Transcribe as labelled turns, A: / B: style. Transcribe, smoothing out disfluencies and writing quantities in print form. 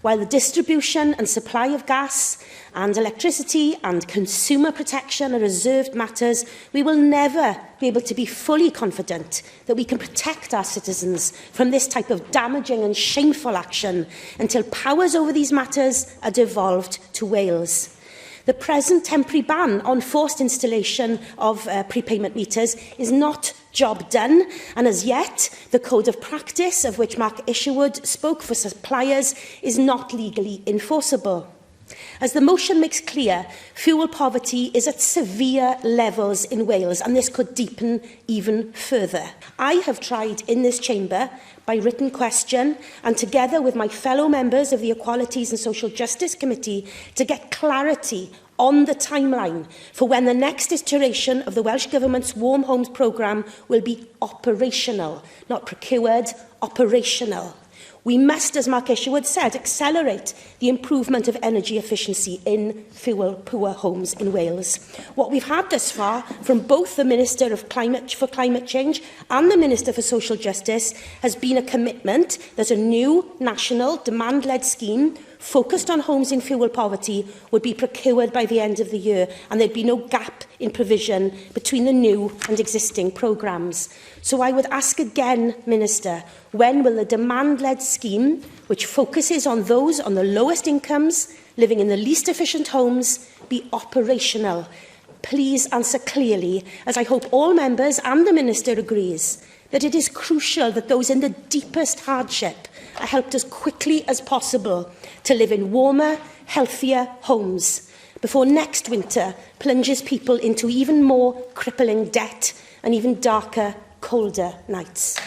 A: While the distribution and supply of gas and electricity and consumer protection are reserved matters, we will never be able to be fully confident that we can protect our citizens from this type of damaging and shameful action until powers over these matters are devolved to Wales. The present temporary ban on forced installation of prepayment meters is not job done, and as yet, the code of practice of which Mark Isherwood spoke for suppliers is not legally enforceable. As the motion makes clear, fuel poverty is at severe levels in Wales, and this could deepen even further. I have tried in this chamber, by written question, and together with my fellow members of the Equalities and Social Justice Committee, to get clarity on the timeline for when the next iteration of the Welsh Government's Warm Homes programme will be operational, not procured, operational. We must, as Mark Isherwood said, accelerate the improvement of energy efficiency in fuel-poor homes in Wales. What we've had thus far from both the Minister for Climate Change and the Minister for Social Justice has been a commitment that a new national demand-led scheme focused on homes in fuel poverty would be procured by the end of the year, and there'd be no gap in provision between the new and existing programmes. So I would ask again, Minister, when will the demand-led scheme, which focuses on those on the lowest incomes, living in the least efficient homes, be operational? Please answer clearly, as I hope all members and the Minister agrees that it is crucial that those in the deepest hardship are helped as quickly as possible to live in warmer, healthier homes before next winter plunges people into even more crippling debt and even darker, colder nights.